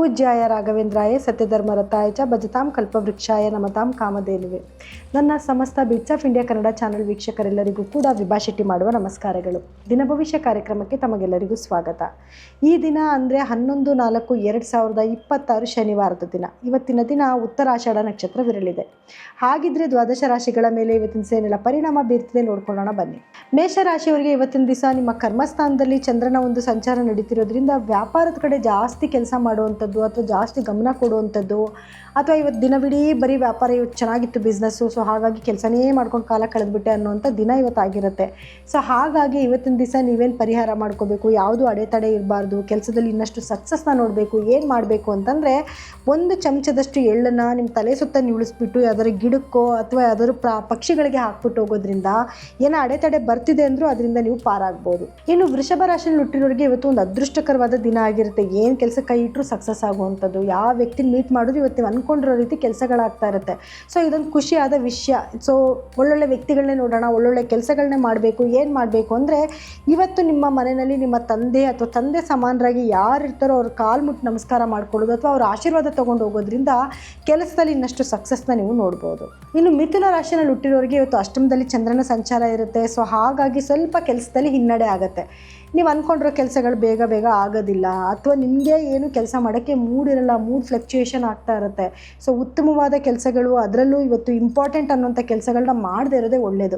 ಪೂಜ್ಯಾಯ ರಾಘವೇಂದ್ರಾಯ ಸತ್ಯಧರ್ಮರತಾಯ ಚ ಭಜತಾಂ ಕಲ್ಪವೃಕ್ಷಾಯ ನಮತಾಂ ಕಾಮಧೇನುವೆ. ನನ್ನ ಸಮಸ್ತ bits of India Kannada channel ವೀಕ್ಷಕರೆಲ್ಲರಿಗೂ ಕೂಡ ವಿಭಾ ಶೆಟ್ಟಿ ಮಾಡುವ ನಮಸ್ಕಾರಗಳು. ದಿನ ಭವಿಷ್ಯ ಕಾರ್ಯಕ್ರಮಕ್ಕೆ ತಮಗೆಲ್ಲರಿಗೂ ಸ್ವಾಗತ. ಈ ದಿನ ಅಂದರೆ 11/4/2026 ಶನಿವಾರದ ದಿನ. ಇವತ್ತಿನ ದಿನ ಉತ್ತರಾಷಾಢ ನಕ್ಷತ್ರವಿರಲಿದೆ. ಹಾಗಿದ್ರೆ ದ್ವಾದಶ ರಾಶಿಗಳ ಮೇಲೆ ಇವತ್ತಿನ ಏನೆಲ್ಲ ಪರಿಣಾಮ ಬೀರ್ತಿದೆ ನೋಡ್ಕೊಳ್ಳೋಣ ಬನ್ನಿ. ಮೇಷರಾಶಿಯವರಿಗೆ ಇವತ್ತಿನ ದಿವಸ ನಿಮ್ಮ ಕರ್ಮಸ್ಥಾನದಲ್ಲಿ ಚಂದ್ರನ ಒಂದು ಸಂಚಾರ ನಡೀತಿರೋದ್ರಿಂದ ವ್ಯಾಪಾರದ ಕಡೆ ಜಾಸ್ತಿ ಕೆಲಸ ಮಾಡುವಂಥದ್ದು ಅಥವಾ ಜಾಸ್ತಿ ಗಮನ ಕೊಡುವಂಥದ್ದು, ಅಥವಾ ಇವತ್ತು ದಿನವಿಡೀ ಬರೀ ವ್ಯಾಪಾರ ಇವತ್ತು ಚೆನ್ನಾಗಿತ್ತು ಬಿಸ್ನೆಸ್ಸು, ಸೊ ಹಾಗಾಗಿ ಕೆಲಸನೇ ಮಾಡ್ಕೊಂಡು ಕಾಲ ಕಳೆದ್ಬಿಟ್ಟೆ ಅನ್ನೋವಂಥ ದಿನ ಇವತ್ತಾಗಿರುತ್ತೆ. ಸೊ ಹಾಗಾಗಿ ಇವತ್ತಿನ ದಿವಸ ನೀವೇನು ಪರಿಹಾರ ಮಾಡ್ಕೋಬೇಕು, ಯಾವುದು ಅಡೆತಡೆ ಇರಬಾರ್ದು, ಕೆಲಸದಲ್ಲಿ ಇನ್ನಷ್ಟು ಸಕ್ಸಸ್ನ ನೋಡಬೇಕು, ಏನು ಮಾಡಬೇಕು ಅಂತಂದರೆ 1 ಚಮಚದಷ್ಟು ಎಳ್ಳನ್ನು ನಿಮ್ಮ ತಲೆ ಸುತ್ತ ನಿಲ್ಲಿಸ್ಬಿಟ್ಟು ಯಾವ್ದಾದ್ರು ಗಿಡಕ್ಕೋ ಅಥವಾ ಯಾವ್ದಾದ್ರು ಪಕ್ಷಿಗಳಿಗೆ ಹಾಕ್ಬಿಟ್ಟು ಹೋಗೋದ್ರಿಂದ ಏನೋ ಅಡೆತಡೆ ಬರ್ತಿದೆ ಅಂದರೂ ಅದರಿಂದ ನೀವು ಪಾರಾಗ್ಬೋದು. ಇನ್ನು ವೃಷಭ ರಾಶಿಯಲ್ಲಿ ಹುಟ್ಟಿರೋರಿಗೆ ಇವತ್ತು ಒಂದು ಅದೃಷ್ಟಕರವಾದ ದಿನ ಆಗಿರುತ್ತೆ. ಏನು ಕೆಲಸ ಕೈ ಇಟ್ಟರು ಸಕ್ಸಸ್ ಆಗುವಂಥದ್ದು, ಯಾವ ವ್ಯಕ್ತಿನ ಮೀಟ್ ಮಾಡಿದ್ರು ಇವತ್ತು ನೀವು ಅಂದ್ಕೊಂಡಿರೋ ರೀತಿ ಕೆಲಸಗಳಾಗ್ತಾ ಇರುತ್ತೆ. ಸೊ ಇದೊಂದು ಖುಷಿಯಾದ ವಿಷಯ. ಸೊ ಒಳ್ಳೊಳ್ಳೆ ವ್ಯಕ್ತಿಗಳನ್ನೇ ನೋಡೋಣ, ಒಳ್ಳೊಳ್ಳೆ ಕೆಲಸಗಳನ್ನೇ ಮಾಡಬೇಕು. ಏನು ಮಾಡಬೇಕು ಅಂದರೆ ಇವತ್ತು ನಿಮ್ಮ ಮನೆಯಲ್ಲಿ ನಿಮ್ಮ ತಂದೆ ಅಥವಾ ತಂದೆ ಸಮಾನರಾಗಿ ಯಾರು ಇರ್ತಾರೋ ಅವ್ರ ಕಾಲು ಮುಟ್ಟು ನಮಸ್ಕಾರ ಮಾಡ್ಕೊಳ್ಳೋದು ಅಥವಾ ಅವ್ರ ಆಶೀರ್ವಾದ ತೊಗೊಂಡು ಹೋಗೋದ್ರಿಂದ ಕೆಲಸದಲ್ಲಿ ಇನ್ನಷ್ಟು ಸಕ್ಸಸ್ನ ನೀವು ನೋಡ್ಬೋದು. ಇನ್ನು ಮಿಥುನ ರಾಶಿಯಲ್ಲಿ ಹುಟ್ಟಿರೋರಿಗೆ ಇವತ್ತು ಅಷ್ಟಮದಲ್ಲಿ ಚಂದ್ರನ ಸಂಚಾರ ಇರುತ್ತೆ. ಸೊ ಹಾಗಾಗಿ ಸ್ವಲ್ಪ ಕೆಲಸದಲ್ಲಿ ಹಿನ್ನಡೆ ಆಗುತ್ತೆ. ನೀವು ಅಂದ್ಕೊಂಡಿರೋ ಕೆಲಸಗಳು ಬೇಗ ಆಗೋದಿಲ್ಲ, ಅಥವಾ ನಿಮಗೆ ಏನು ಕೆಲಸ ಮಾಡೋಕ್ಕೆ ಮೂಡಿರಲ್ಲ, ಮೂಡ್ ಫ್ಲಕ್ಚುಯೇಷನ್ ಆಗ್ತಾ ಇರುತ್ತೆ. ಸೊ ಉತ್ತಮವಾದ ಕೆಲಸಗಳು, ಅದರಲ್ಲೂ ಇವತ್ತು ಇಂಪಾರ್ಟೆಂಟ್ ಅನ್ನೋಂಥ ಕೆಲಸಗಳನ್ನ ಮಾಡದೇ ಇರೋದೇ ಒಳ್ಳೆಯದು.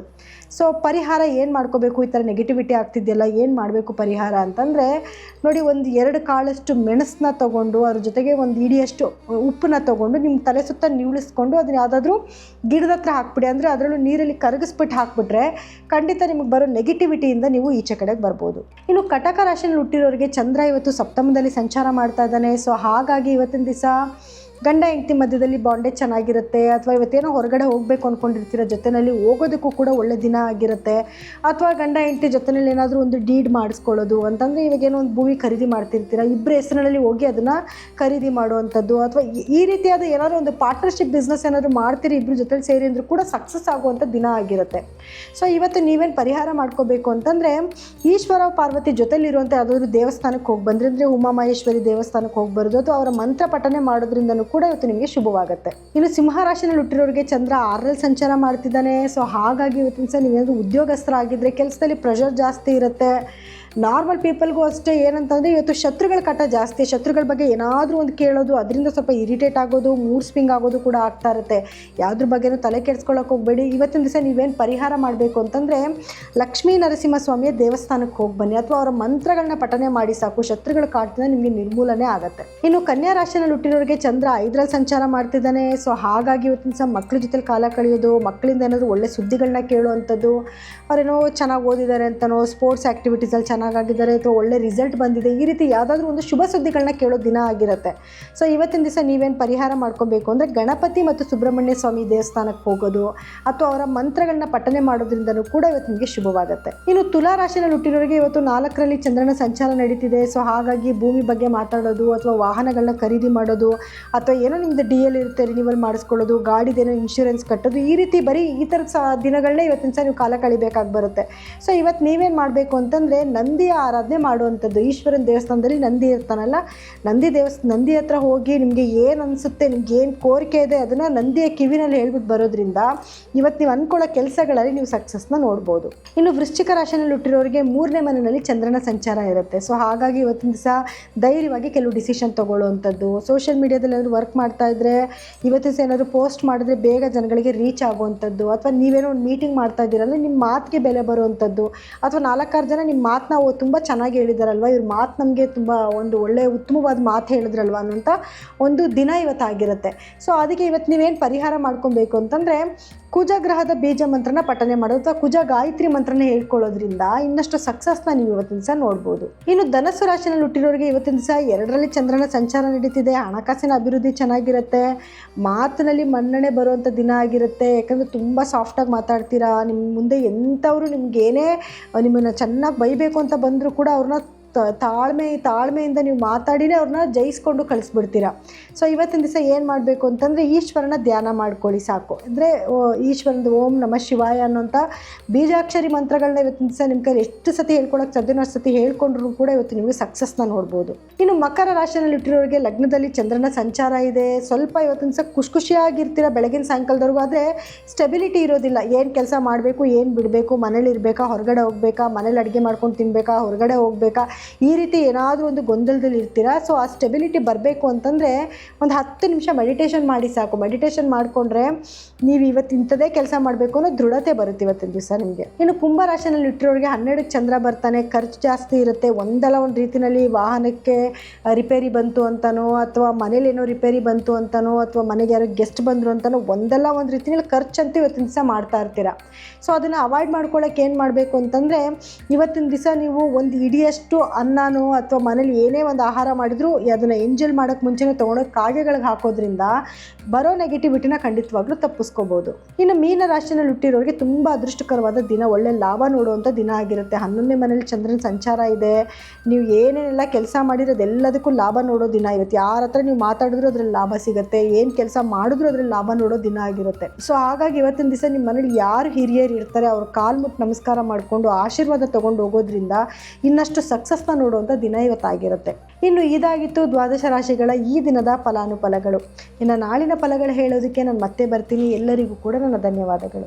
ಸೊ ಪರಿಹಾರ ಏನು ಮಾಡ್ಕೋಬೇಕು, ಈ ಥರ ನೆಗೆಟಿವಿಟಿ ಆಗ್ತಿದೆಯಲ್ಲ ಏನು ಮಾಡಬೇಕು ಪರಿಹಾರ ಅಂತಂದರೆ ನೋಡಿ, 1-2 ಕಾಳಷ್ಟು ಮೆಣಸನ್ನ ತೊಗೊಂಡು ಅದ್ರ ಜೊತೆಗೆ 1 ಹಿಡಿಯಷ್ಟು ಉಪ್ಪನ್ನ ತೊಗೊಂಡು ನಿಮ್ಮ ತಲೆ ಸುತ್ತ ನಿವಳಿಸ್ಕೊಂಡು ಅದನ್ನ ಯಾವುದಾದ್ರೂ ಗಿಡದ ಹತ್ರ ಹಾಕ್ಬಿಡಿ. ಅಂದರೆ ಅದರಲ್ಲೂ ನೀರಲ್ಲಿ ಕರಗಿಸ್ಬಿಟ್ಟು ಹಾಕ್ಬಿಟ್ರೆ ಖಂಡಿತ ನಿಮಗೆ ಬರೋ ನೆಗೆಟಿವಿಟಿಯಿಂದ ನೀವು ಈಚೆ ಕಡೆಗೆ ಬರ್ಬೋದು. ಇನ್ನು ಕಟಕ ರಾಶಿಯಲ್ಲಿ ಹುಟ್ಟಿರೋರಿಗೆ ಚಂದ್ರ ಇವತ್ತು ಸಪ್ತಮದಲ್ಲಿ ಸಂಚಾರ ಮಾಡ್ತಾ ಇದ್ದಾನೆ. ಸೊ ಹಾಗಾಗಿ ಇವತ್ತಿನ ದಿವಸ ಗಂಡ ಹೆಂಡತಿ ಮಧ್ಯದಲ್ಲಿ ಬಾಂಡೇಜ್ ಚೆನ್ನಾಗಿರುತ್ತೆ, ಅಥವಾ ಇವತ್ತೇನೋ ಹೊರಗಡೆ ಹೋಗಬೇಕು ಅಂದ್ಕೊಂಡಿರ್ತೀರ, ಜೊತೆಯಲ್ಲಿ ಹೋಗೋದಕ್ಕೂ ಕೂಡ ಒಳ್ಳೆ ದಿನ ಆಗಿರುತ್ತೆ. ಅಥವಾ ಗಂಡ ಹೆಂಡತಿ ಜೊತೆಯಲ್ಲಿ ಏನಾದರೂ ಒಂದು ಡೀಡ್ ಮಾಡಿಸ್ಕೊಳ್ಳೋದು ಅಂತಂದರೆ ಇವಾಗೇನೋ ಒಂದು ಭೂಮಿ ಖರೀದಿ ಮಾಡ್ತಿರ್ತೀರ, ಇಬ್ಬರ ಹೆಸರಿನಲ್ಲಿ ಹೋಗಿ ಅದನ್ನು ಖರೀದಿ ಮಾಡುವಂಥದ್ದು, ಅಥವಾ ಈ ರೀತಿಯಾದ ಏನಾದರೂ ಒಂದು ಪಾರ್ಟ್ನರ್ಶಿಪ್ ಬಿಸ್ನೆಸ್ ಏನಾದರೂ ಮಾಡ್ತೀರಿ ಇಬ್ಬರು ಜೊತೆಲಿ ಸೇರಿ ಅಂದರೂ ಕೂಡ ಸಕ್ಸಸ್ ಆಗುವಂಥ ದಿನ ಆಗಿರುತ್ತೆ. ಸೊ ಇವತ್ತು ನೀವೇನು ಪರಿಹಾರ ಮಾಡ್ಕೋಬೇಕು ಅಂತಂದರೆ ಈಶ್ವರ ಪಾರ್ವತಿ ಜೊತೆಲಿರುವಂಥ ಯಾವುದಾದ್ರೂ ದೇವಸ್ಥಾನಕ್ಕೆ ಹೋಗಿ ಬಂದರೆ, ಅಂದರೆ ಉಮಾಮಹೇಶ್ವರಿ ದೇವಸ್ಥಾನಕ್ಕೆ ಹೋಗಿ ಬರೋದು ಅಥವಾ ಅವರ ಮಂತ್ರ ಪಠನೆ ಮಾಡೋದ್ರಿಂದ ಕೂಡ ಇವತ್ತು ನಿಮಗೆ ಶುಭವಾಗುತ್ತೆ. ಇನ್ನು ಸಿಂಹ ರಾಶಿಯಲ್ಲಿ ಹುಟ್ಟಿರೋರಿಗೆ ಚಂದ್ರ 6ರಲ್ಲಿ ಸಂಚಾರ ಮಾಡ್ತಿದ್ದಾನೆ. ಸೊ ಹಾಗಾಗಿ ಇವತ್ತಿನ ಸಹ ನೀವೇನಾದರೂ ಉದ್ಯೋಗಸ್ಥರಾಗಿದ್ದರೆ ಕೆಲಸದಲ್ಲಿ ಪ್ರೆಷರ್ ಜಾಸ್ತಿ ಇರುತ್ತೆ. ನಾರ್ಮಲ್ ಪೀಪಲ್ಗೂ ಅಷ್ಟೇ. ಏನಂತಂದರೆ ಇವತ್ತು ಶತ್ರುಗಳ ಕಾಟ ಜಾಸ್ತಿ, ಶತ್ರುಗಳ ಬಗ್ಗೆ ಏನಾದರೂ ಒಂದು ಕೇಳೋದು, ಅದರಿಂದ ಸ್ವಲ್ಪ ಇರಿಟೇಟ್ ಆಗೋದು, ಮೂಡ್ ಸ್ವಿಂಗ್ ಆಗೋದು ಕೂಡ ಆಗ್ತಾ ಇರುತ್ತೆ. ಯಾವುದ್ರ ಬಗ್ಗೆನೂ ತಲೆ ಕೆಡಿಸ್ಕೊಳ್ಳೋಕೆ ಹೋಗಬೇಡಿ. ಇವತ್ತಿನ ದಿವಸ ನೀವೇನು ಪರಿಹಾರ ಮಾಡಬೇಕು ಅಂತಂದರೆ ಲಕ್ಷ್ಮೀ ನರಸಿಂಹಸ್ವಾಮಿಯ ದೇವಸ್ಥಾನಕ್ಕೆ ಹೋಗಿ ಬನ್ನಿ, ಅಥವಾ ಅವರ ಮಂತ್ರಗಳನ್ನ ಪಠನೆ ಮಾಡಿ ಸಾಕು, ಶತ್ರುಗಳ ಕಾಟದಿಂದ ನಿಮಗೆ ನಿರ್ಮೂಲನೆ ಆಗುತ್ತೆ. ಇನ್ನು ಕನ್ಯಾ ರಾಶಿಯಲ್ಲಿ ಹುಟ್ಟಿರೋರಿಗೆ ಚಂದ್ರ 5ರಲ್ಲಿ ಸಂಚಾರ ಮಾಡ್ತಿದ್ದಾನೆ. ಸೊ ಹಾಗಾಗಿ ಇವತ್ತಿನ ದಿವಸ ಮಕ್ಕಳ ಜೊತೆ ಕಾಲ ಕಳೆಯೋದು, ಮಕ್ಕಳಿಂದ ಏನಾದರೂ ಒಳ್ಳೆ ಸುದ್ದಿಗಳನ್ನ ಕೇಳುವಂಥದ್ದು, ಅವರೇನೋ ಚೆನ್ನಾಗಿ ಓದಿದ್ದಾರೆ ಅಂತನೋ, ಸ್ಪೋರ್ಟ್ಸ್ ಆ್ಯಕ್ಟಿವಿಟೀಸಲ್ಲಿ ಚೆನ್ನಾಗಿದ್ದಾರೆ ಅಥವಾ ಒಳ್ಳೆ ರಿಸಲ್ಟ್ ಬಂದಿದೆ, ಈ ರೀತಿ ಯಾವುದಾದ್ರೂ ಒಂದು ಶುಭ ಸುದ್ದಿಗಳನ್ನ ಕೇಳೋ ದಿನ ಆಗಿರುತ್ತೆ. ಸೊ ಇವತ್ತಿನ ದಿವಸ ನೀವೇನು ಪರಿಹಾರ ಮಾಡ್ಕೋಬೇಕು ಅಂದರೆ ಗಣಪತಿ ಮತ್ತು ಸುಬ್ರಹ್ಮಣ್ಯ ಸ್ವಾಮಿ ದೇವಸ್ಥಾನಕ್ಕೆ ಹೋಗೋದು ಅಥವಾ ಅವರ ಮಂತ್ರಗಳನ್ನ ಪಠನೆ ಮಾಡೋದ್ರಿಂದನೂ ಕೂಡ ಇವತ್ತು ನಿಮಗೆ ಶುಭವಾಗುತ್ತೆ. ಇನ್ನು ತುಲಾ ರಾಶಿಯಲ್ಲಿ ಹುಟ್ಟಿರೋರಿಗೆ ಇವತ್ತು 4ರಲ್ಲಿ ಚಂದ್ರನ ಸಂಚಾರ ನಡೀತಿದೆ. ಸೊ ಹಾಗಾಗಿ ಭೂಮಿ ಬಗ್ಗೆ ಮಾತಾಡೋದು ಅಥವಾ ವಾಹನಗಳನ್ನ ಖರೀದಿ ಮಾಡೋದು, ಅಥವಾ ಏನೋ ನಿಮ್ಮದು DL ಇರುತ್ತೆ ರಿನ್ಯೂವಲ್ ಮಾಡಿಸ್ಕೊಳ್ಳೋದು, ಗಾಡಿದೇನೋ ಇನ್ಶೂರೆನ್ಸ್ ಕಟ್ಟೋದು, ಈ ರೀತಿ ಬರೀ ಈ ಥರದ ದಿನಗಳನ್ನೇ ಇವತ್ತಿನ ಸಹ ನೀವು ಕಾಲ ಕಳಿಬೇಕಾಗಿ ಬರುತ್ತೆ. ಸೊ ಇವತ್ತು ನೀವೇನು ಮಾಡಬೇಕು ಅಂತಂದರೆ ನಂದಿಯ ಆರಾಧನೆ ಮಾಡುವಂಥದ್ದು. ಈಶ್ವರನ ದೇವಸ್ಥಾನದಲ್ಲಿ ನಂದಿ ಇರ್ತಾನಲ್ಲ, ನಂದಿ ಹತ್ರ ಹೋಗಿ ನಿಮಗೆ ಏನು ಅನಿಸುತ್ತೆ, ನಿಮ್ಗೆ ಏನು ಕೋರಿಕೆ ಇದೆ ಅದನ್ನು ನಂದಿಯ ಕಿವಿನಲ್ಲಿ ಹೇಳ್ಬಿಟ್ಟು ಬರೋದ್ರಿಂದ ಇವತ್ತು ನೀವು ಅಂದ್ಕೊಳ್ಳೋ ಕೆಲಸಗಳಲ್ಲಿ ನೀವು ಸಕ್ಸಸ್ನ ನೋಡ್ಬೋದು. ಇನ್ನು ವೃಶ್ಚಿಕ ರಾಶಿಯಲ್ಲಿ ಹುಟ್ಟಿರೋರಿಗೆ 3ನೇ ಮನೆಯಲ್ಲಿ ಚಂದ್ರನ ಸಂಚಾರ ಇರುತ್ತೆ. ಸೊ ಹಾಗಾಗಿ ಇವತ್ತಿನ ದಿವಸ ಧೈರ್ಯವಾಗಿ ಕೆಲವು ಡಿಸಿಷನ್ ತೊಗೊಳ್ಳುವಂಥದ್ದು, ಸೋಷಿಯಲ್ ಮೀಡಿಯಾದಲ್ಲಿ ಏನಾದರೂ ವರ್ಕ್ ಮಾಡ್ತಾ ಇದ್ದರೆ ಇವತ್ತಿನ ದಿವಸ ಏನಾದರೂ ಪೋಸ್ಟ್ ಮಾಡಿದ್ರೆ ಬೇಗ ಜನಗಳಿಗೆ ರೀಚ್ ಆಗುವಂಥದ್ದು, ಅಥವಾ ನೀವೇನೋ ಒಂದು ಮೀಟಿಂಗ್ ಮಾಡ್ತಾ ಇದ್ದೀರಲ್ಲ ನಿಮ್ಮ ಮಾತಿಗೆ ಬೆಲೆ ಬರುವಂಥದ್ದು, ಅಥವಾ 4-6 ಜನ ನಿಮ್ಮ ಮಾತನ್ನ ತುಂಬ ಚೆನ್ನಾಗಿ ಹೇಳಿದಾರಲ್ವ, ಇವ್ರ ಮಾತು ನಮಗೆ ತುಂಬ ಒಂದು ಒಳ್ಳೆಯ ಉತ್ತಮವಾದ ಮಾತು ಹೇಳಿದ್ರಲ್ವ ಅನ್ನೋಂಥ ಒಂದು ದಿನ ಇವತ್ತಾಗಿರುತ್ತೆ. ಸೊ ಅದಕ್ಕೆ ಇವತ್ತು ನೀವೇನು ಪರಿಹಾರ ಮಾಡ್ಕೊಬೇಕು ಅಂತಂದರೆ ಕುಜಗ್ರಹದ ಬೀಜ ಮಂತ್ರನ ಪಠನೆ ಮಾಡೋದು ಅಥವಾ ಕುಜ ಗಾಯತ್ರಿ ಮಂತ್ರನ ಹೇಳ್ಕೊಳ್ಳೋದ್ರಿಂದ ಇನ್ನಷ್ಟು ಸಕ್ಸಸ್ನ ನೀವು ಇವತ್ತಿನ ದಿವಸ ನೋಡ್ಬೋದು. ಇನ್ನು ಧನಸ್ಸು ರಾಶಿಯಲ್ಲಿ ಹುಟ್ಟಿರೋರಿಗೆ ಇವತ್ತಿನ ದಿವಸ 2ರಲ್ಲಿ ಚಂದ್ರನ ಸಂಚಾರ ನಡೀತಿದೆ. ಹಣಕಾಸಿನ ಅಭಿವೃದ್ಧಿ ಚೆನ್ನಾಗಿರುತ್ತೆ, ಮಾತಿನಲ್ಲಿ ಮನ್ನಣೆ ಬರುವಂಥ ದಿನ ಆಗಿರುತ್ತೆ. ಯಾಕಂದರೆ ತುಂಬ ಸಾಫ್ಟಾಗಿ ಮಾತಾಡ್ತೀರಾ. ನಿಮ್ಮ ಮುಂದೆ ಎಂಥವರು ನಿಮ್ಗೇನೇ ನಿಮ್ಮನ್ನು ಚೆನ್ನಾಗಿ ಬೈಬೇಕು ಅಂತ ಬಂದರೂ ಕೂಡ ಅವ್ರನ್ನ ತಾಳ್ಮೆಯಿಂದ ನೀವು ಮಾತಾಡಿನೇ ಅವ್ರನ್ನ ಜಯಿಸ್ಕೊಂಡು ಕಳಿಸ್ಬಿಡ್ತೀರಾ. ಸೊ ಇವತ್ತಿನ ದಿವಸ ಏನು ಮಾಡಬೇಕು ಅಂತಂದರೆ ಈಶ್ವರನ ಧ್ಯಾನ ಮಾಡ್ಕೊಳ್ಳಿ ಸಾಕು. ಅಂದರೆ ಈಶ್ವರನದು ಓಂ ನಮಃ ಶಿವಾಯ ಅನ್ನೋಂಥ ಬೀಜಾಕ್ಷರಿ ಮಂತ್ರಗಳನ್ನ ಇವತ್ತಿನ ದಿವಸ ನಿಮ್ಮ ಕೈಲಿ ಎಷ್ಟು ಸತಿ ಹೇಳ್ಕೊಳಕ್ಕೆ ಸಾಧ್ಯನೋ ಅಷ್ಟು ಸತಿ ಹೇಳ್ಕೊಂಡ್ರೂ ಕೂಡ ಇವತ್ತು ನಿಮಗೆ ಸಕ್ಸಸ್ನ ನೋಡ್ಬೋದು. ಇನ್ನು ಮಕರ ರಾಶಿಯಲ್ಲಿ ಇಟ್ಟಿರೋರಿಗೆ ಲಗ್ನದಲ್ಲಿ ಚಂದ್ರನ ಸಂಚಾರ ಇದೆ. ಸ್ವಲ್ಪ ಇವತ್ತಿನ ದಿವಸ ಖುಷಿಯಾಗಿರ್ತೀರ ಬೆಳಗಿನ ಸಾಯಂಕಾಲದವರೆಗೂ. ಆದರೆ ಸ್ಟೆಬಿಲಿಟಿ ಇರೋದಿಲ್ಲ. ಏನು ಕೆಲಸ ಮಾಡಬೇಕು, ಏನು ಬಿಡಬೇಕು, ಮನೇಲಿ ಇರಬೇಕಾ, ಹೊರಗಡೆ ಹೋಗಬೇಕಾ, ಮನೇಲಿ ಅಡುಗೆ ಮಾಡ್ಕೊಂಡು ತಿನ್ನಬೇಕಾ, ಹೊರಗಡೆ ಹೋಗಬೇಕಾ, ಈ ರೀತಿ ಏನಾದರೂ ಒಂದು ಗೊಂದಲದಲ್ಲಿ ಇರ್ತೀರಾ. ಸೊ ಆ ಸ್ಟೆಬಿಲಿಟಿ ಬರಬೇಕು ಅಂತಂದರೆ ಒಂದು 10 ನಿಮಿಷ ಮೆಡಿಟೇಷನ್ ಮಾಡಿ ಸಾಕು. ಮೆಡಿಟೇಷನ್ ಮಾಡಿಕೊಂಡ್ರೆ ನೀವು ಇವತ್ತು ಇಂಥದೇ ಕೆಲಸ ಮಾಡಬೇಕು ಅನ್ನೋ ದೃಢತೆ ಬರುತ್ತೆ ಇವತ್ತಿನ ದಿವಸ ನಿಮಗೆ. ಇನ್ನು ಕುಂಭ ರಾಶಿಯಲ್ಲಿ ಇಟ್ಟಿರೋರಿಗೆ 12ಕ್ಕೆ ಚಂದ್ರ ಬರ್ತಾನೆ. ಖರ್ಚು ಜಾಸ್ತಿ ಇರುತ್ತೆ. ಒಂದಲ್ಲ ಒಂದು ರೀತಿಯಲ್ಲಿ ವಾಹನಕ್ಕೆ ರಿಪೇರಿ ಬಂತು ಅಂತನೋ, ಅಥವಾ ಮನೇಲಿ ಏನೋ ರಿಪೇರಿ ಬಂತು ಅಂತನೋ, ಅಥವಾ ಮನೆಗೆ ಯಾರೋ ಗೆಸ್ಟ್ ಬಂದರು ಅಂತನೋ, ಒಂದಲ್ಲ ಒಂದು ರೀತಿಯಲ್ಲಿ ಖರ್ಚಂತೂ ಇವತ್ತಿನ ದಿವಸ ಮಾಡ್ತಾ ಇರ್ತೀರ. ಸೊ ಅದನ್ನು ಅವಾಯ್ಡ್ ಮಾಡ್ಕೊಳ್ಳೋಕೆ ಏನು ಮಾಡಬೇಕು ಅಂತಂದರೆ ಇವತ್ತಿನ ದಿವಸ ನೀವು ಒಂದು ಇಡಿಯಷ್ಟು ಅನ್ನನೋ ಅಥವಾ ಮನೇಲಿ ಏನೇ ಒಂದು ಆಹಾರ ಮಾಡಿದರೂ ಅದನ್ನು ಎಂಜಾಯ್ ಮಾಡೋಕ್ಕೆ ಮುಂಚೆನೇ ತೊಗೊಂಡೋಗಿ ಕಾಗೆಗಳಿಗೆ ಹಾಕೋದ್ರಿಂದ ಬರೋ ನೆಗೆಟಿವಿಟಿನ ಖಂಡಿತವಾಗ್ಲೂ ತಪ್ಪಿಸ್ಕೋಬೋದು. ಇನ್ನು ಮೀನ ರಾಶಿಯಲ್ಲಿ ಹುಟ್ಟಿರೋರಿಗೆ ತುಂಬ ಅದೃಷ್ಟಕರವಾದ ದಿನ, ಒಳ್ಳೆ ಲಾಭ ನೋಡುವಂಥ ದಿನ ಆಗಿರುತ್ತೆ. 11ನೇ ಮನೇಲಿ ಚಂದ್ರನ ಸಂಚಾರ ಇದೆ. ನೀವು ಏನೇನೆಲ್ಲ ಕೆಲಸ ಮಾಡಿರೋದೆಲ್ಲದಕ್ಕೂ ಲಾಭ ನೋಡೋ ದಿನ ಇವತ್ತು. ಯಾರ ಹತ್ರ ನೀವು ಮಾತಾಡಿದ್ರೂ ಅದರಲ್ಲಿ ಲಾಭ ಸಿಗುತ್ತೆ. ಏನು ಕೆಲಸ ಮಾಡಿದ್ರೂ ಅದರಲ್ಲಿ ಲಾಭ ನೋಡೋ ದಿನ ಆಗಿರುತ್ತೆ. ಸೊ ಹಾಗಾಗಿ ಇವತ್ತಿನ ದಿವಸ ನಿಮ್ಮ ಮನೇಲಿ ಯಾರು ಹಿರಿಯರು ಇರ್ತಾರೆ ಅವ್ರ ಕಾಲು ಮುಟ್ಟು ನಮಸ್ಕಾರ ಮಾಡಿಕೊಂಡು ಆಶೀರ್ವಾದ ತೊಗೊಂಡು ಹೋಗೋದ್ರಿಂದ ಇನ್ನಷ್ಟು ಸಕ್ಸಸ್ನ ನೋಡುವಂಥ ದಿನ ಇವತ್ತಾಗಿರುತ್ತೆ. ಇನ್ನು ಇದಾಗಿತ್ತು ದ್ವಾದಶ ರಾಶಿಗಳ ಈ ದಿನದ ಫಲಾನುಫಲಗಳು. ಇನ್ನು ನಾಳಿನ ಫಲಗಳು ಹೇಳೋದಕ್ಕೆ ನಾನು ಮತ್ತೆ ಬರ್ತೀನಿ. ಎಲ್ಲರಿಗೂ ಕೂಡ ನನ್ನ ಧನ್ಯವಾದಗಳು.